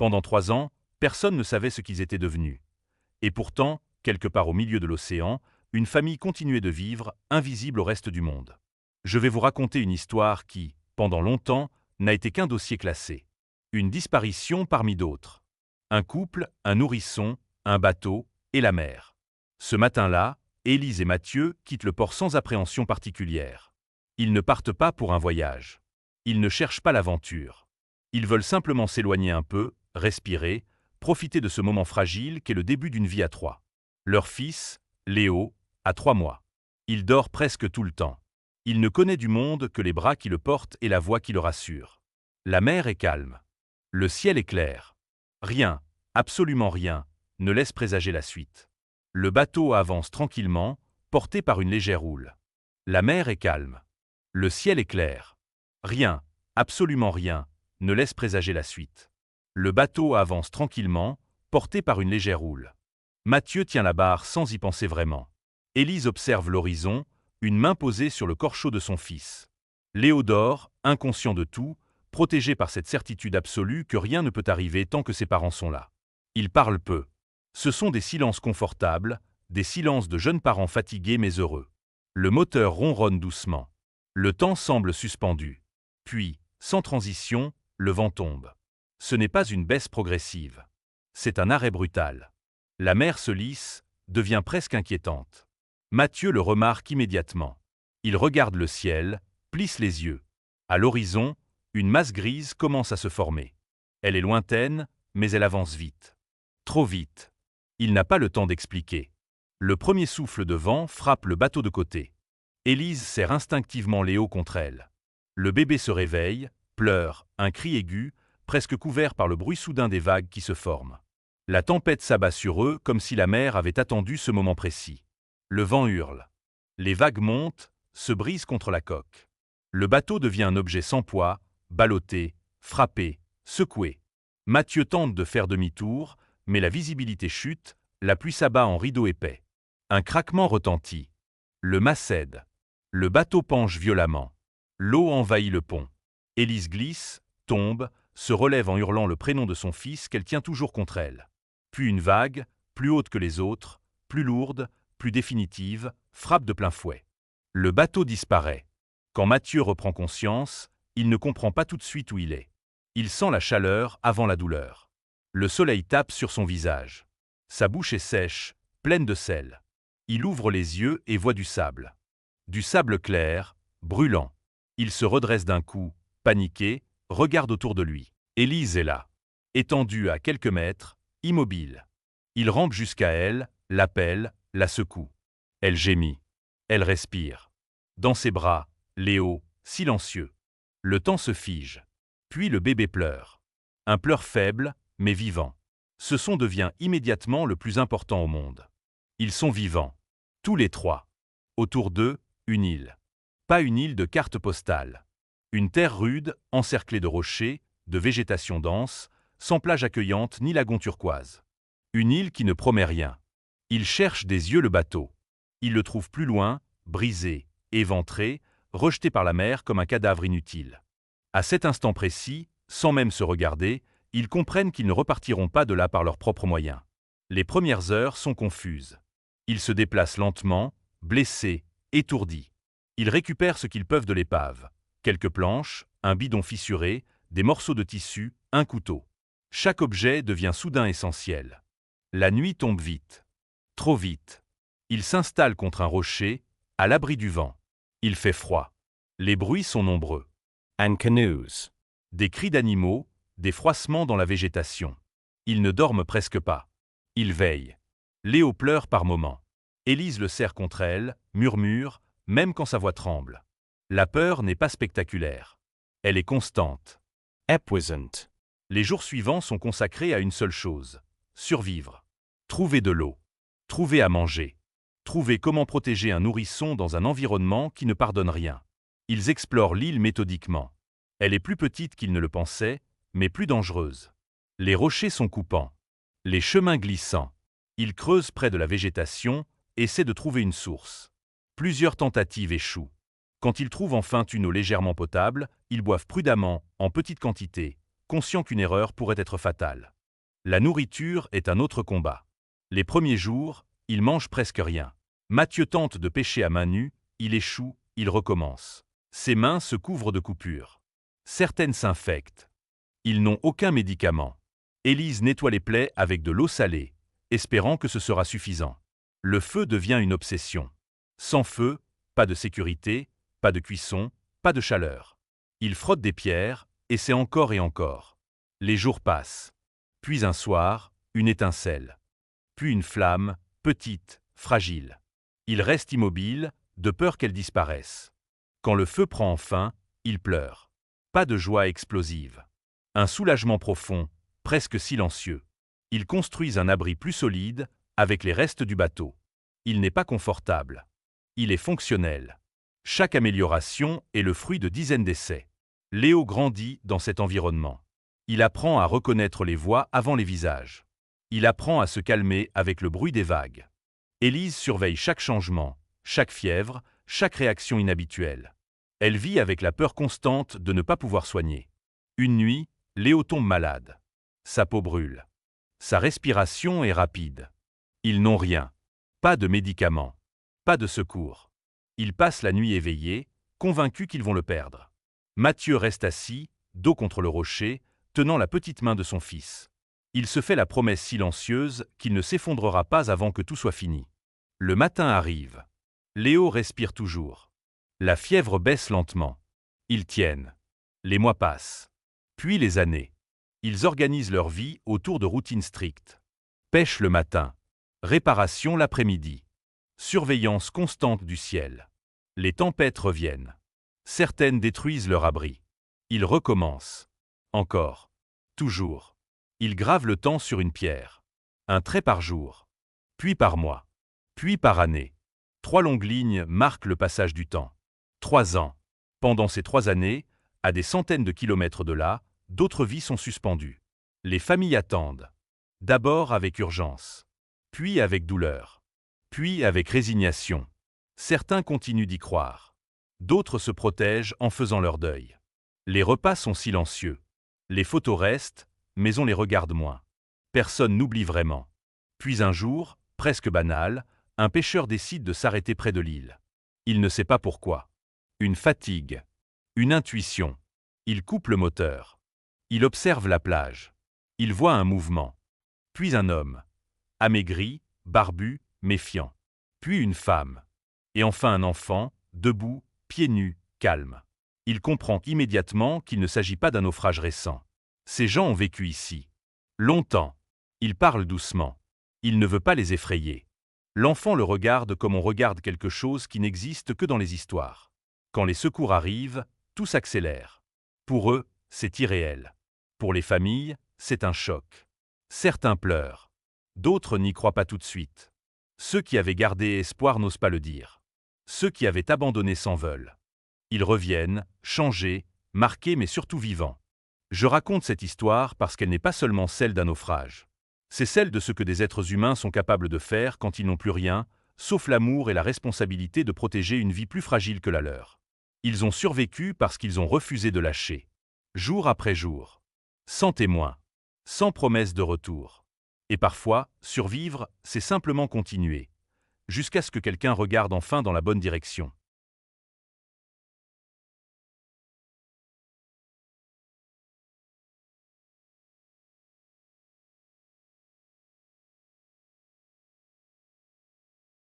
Pendant 3 ans, personne ne savait ce qu'ils étaient devenus. Et pourtant, quelque part au milieu de l'océan, une famille continuait de vivre, invisible au reste du monde. Je vais vous raconter une histoire qui, pendant longtemps, n'a été qu'un dossier classé. Une disparition parmi d'autres. Un couple, un nourrisson, un bateau et la mer. Ce matin-là, Élise et Mathieu quittent le port sans appréhension particulière. Ils ne partent pas pour un voyage. Ils ne cherchent pas l'aventure. Ils veulent simplement s'éloigner un peu, respirer, profiter de ce moment fragile qu'est le début d'une vie à 3. Leur fils, Léo, a 3 mois. Il dort presque tout le temps. Il ne connaît du monde que les bras qui le portent et la voix qui le rassure. La mer est calme. Le ciel est clair. Rien, absolument rien, ne laisse présager la suite. Le bateau avance tranquillement, porté par une légère houle. La mer est calme. Le ciel est clair. Rien, absolument rien, ne laisse présager la suite. Le bateau avance tranquillement, porté par une légère houle. Mathieu tient la barre sans y penser vraiment. Élise observe l'horizon, une main posée sur le corps chaud de son fils. Léo dort, inconscient de tout, protégé par cette certitude absolue que rien ne peut arriver tant que ses parents sont là. Ils parlent peu. Ce sont des silences confortables, des silences de jeunes parents fatigués mais heureux. Le moteur ronronne doucement. Le temps semble suspendu. Puis, sans transition, le vent tombe. Ce n'est pas une baisse progressive. C'est un arrêt brutal. La mer se lisse, devient presque inquiétante. Mathieu le remarque immédiatement. Il regarde le ciel, plisse les yeux. À l'horizon, une masse grise commence à se former. Elle est lointaine, mais elle avance vite. Trop vite. Il n'a pas le temps d'expliquer. Le premier souffle de vent frappe le bateau de côté. Élise serre instinctivement Léo contre elle. Le bébé se réveille, pleure, un cri aigu, presque couvert par le bruit soudain des vagues qui se forment. La tempête s'abat sur eux comme si la mer avait attendu ce moment précis. Le vent hurle. Les vagues montent, se brisent contre la coque. Le bateau devient un objet sans poids, ballotté, frappé, secoué. Mathieu tente de faire demi-tour, mais la visibilité chute, la pluie s'abat en rideau épais. Un craquement retentit. Le mât cède. Le bateau penche violemment. L'eau envahit le pont. Élise glisse, tombe, se relève en hurlant le prénom de son fils qu'elle tient toujours contre elle. Puis une vague, plus haute que les autres, plus lourde, plus définitive, frappe de plein fouet. Le bateau disparaît. Quand Mathieu reprend conscience, il ne comprend pas tout de suite où il est. Il sent la chaleur avant la douleur. Le soleil tape sur son visage. Sa bouche est sèche, pleine de sel. Il ouvre les yeux et voit du sable. Du sable clair, brûlant. Il se redresse d'un coup, paniqué, regarde autour de lui. Élise est là. Étendue à quelques mètres, immobile. Il rampe jusqu'à elle, l'appelle, la secoue. Elle gémit. Elle respire. Dans ses bras, Léo, silencieux. Le temps se fige. Puis le bébé pleure. Un pleur faible, mais vivant. Ce son devient immédiatement le plus important au monde. Ils sont vivants. Tous les 3. Autour d'eux, une île. Pas une île de carte postale. Une terre rude, encerclée de rochers, de végétation dense, sans plage accueillante ni lagon turquoise. Une île qui ne promet rien. Ils cherchent des yeux le bateau. Ils le trouvent plus loin, brisé, éventré, rejeté par la mer comme un cadavre inutile. À cet instant précis, sans même se regarder, ils comprennent qu'ils ne repartiront pas de là par leurs propres moyens. Les premières heures sont confuses. Ils se déplacent lentement, blessés, étourdis. Ils récupèrent ce qu'ils peuvent de l'épave. Quelques planches, un bidon fissuré, des morceaux de tissu, un couteau. Chaque objet devient soudain essentiel. La nuit tombe vite. Trop vite. Ils s'installent contre un rocher, à l'abri du vent. Il fait froid. Les bruits sont nombreux. And canoes. Des cris d'animaux, des froissements dans la végétation. Ils ne dorment presque pas. Ils veillent. Léo pleure par moments. Élise le serre contre elle, murmure, même quand sa voix tremble. La peur n'est pas spectaculaire. Elle est constante. Epwisant. Les jours suivants sont consacrés à une seule chose. Survivre. Trouver de l'eau. Trouver à manger. Trouver comment protéger un nourrisson dans un environnement qui ne pardonne rien. Ils explorent l'île méthodiquement. Elle est plus petite qu'ils ne le pensaient, mais plus dangereuse. Les rochers sont coupants. Les chemins glissants. Ils creusent près de la végétation, essaient de trouver une source. Plusieurs tentatives échouent. Quand ils trouvent enfin une eau légèrement potable, ils boivent prudemment, en petite quantité, conscient qu'une erreur pourrait être fatale. La nourriture est un autre combat. Les premiers jours, il mange presque rien. Mathieu tente de pêcher à main nue, il échoue, il recommence. Ses mains se couvrent de coupures. Certaines s'infectent. Ils n'ont aucun médicament. Élise nettoie les plaies avec de l'eau salée, espérant que ce sera suffisant. Le feu devient une obsession. Sans feu, pas de sécurité, pas de cuisson, pas de chaleur. Il frotte des pierres, et c'est encore et encore. Les jours passent. Puis un soir, une étincelle. Puis une flamme, petite, fragile. Il reste immobile, de peur qu'elle disparaisse. Quand le feu prend enfin, il pleure. Pas de joie explosive. Un soulagement profond, presque silencieux. Ils construisent un abri plus solide, avec les restes du bateau. Il n'est pas confortable. Il est fonctionnel. Chaque amélioration est le fruit de dizaines d'essais. Léo grandit dans cet environnement. Il apprend à reconnaître les voix avant les visages. Il apprend à se calmer avec le bruit des vagues. Élise surveille chaque changement, chaque fièvre, chaque réaction inhabituelle. Elle vit avec la peur constante de ne pas pouvoir soigner. Une nuit, Léo tombe malade. Sa peau brûle. Sa respiration est rapide. Ils n'ont rien. Pas de médicaments. Pas de secours. Ils passent la nuit éveillés, convaincus qu'ils vont le perdre. Mathieu reste assis, dos contre le rocher, tenant la petite main de son fils. Il se fait la promesse silencieuse qu'il ne s'effondrera pas avant que tout soit fini. Le matin arrive. Léo respire toujours. La fièvre baisse lentement. Ils tiennent. Les mois passent. Puis les années. Ils organisent leur vie autour de routines strictes. Pêche le matin. Réparation l'après-midi. Surveillance constante du ciel. Les tempêtes reviennent. Certaines détruisent leur abri. Ils recommencent. Encore. Toujours. Ils gravent le temps sur une pierre. Un trait par jour. Puis par mois. Puis par année. 3 longues lignes marquent le passage du temps. 3 ans. Pendant ces 3 années, à des centaines de kilomètres de là, d'autres vies sont suspendues. Les familles attendent. D'abord avec urgence. Puis avec douleur. Puis avec résignation. Certains continuent d'y croire. D'autres se protègent en faisant leur deuil. Les repas sont silencieux. Les photos restent, mais on les regarde moins. Personne n'oublie vraiment. Puis un jour, presque banal, un pêcheur décide de s'arrêter près de l'île. Il ne sait pas pourquoi. Une fatigue. Une intuition. Il coupe le moteur. Il observe la plage. Il voit un mouvement. Puis un homme. Amaigri, barbu, méfiant. Puis une femme. Et enfin un enfant, debout, pieds nus, calme. Il comprend immédiatement qu'il ne s'agit pas d'un naufrage récent. Ces gens ont vécu ici. Longtemps. Il parle doucement. Il ne veut pas les effrayer. L'enfant le regarde comme on regarde quelque chose qui n'existe que dans les histoires. Quand les secours arrivent, tout s'accélère. Pour eux, c'est irréel. Pour les familles, c'est un choc. Certains pleurent. D'autres n'y croient pas tout de suite. Ceux qui avaient gardé espoir n'osent pas le dire. Ceux qui avaient abandonné s'en veulent. Ils reviennent, changés, marqués mais surtout vivants. Je raconte cette histoire parce qu'elle n'est pas seulement celle d'un naufrage. C'est celle de ce que des êtres humains sont capables de faire quand ils n'ont plus rien, sauf l'amour et la responsabilité de protéger une vie plus fragile que la leur. Ils ont survécu parce qu'ils ont refusé de lâcher. Jour après jour. Sans témoin. Sans promesse de retour. Et parfois, survivre, c'est simplement continuer. Jusqu'à ce que quelqu'un regarde enfin dans la bonne direction.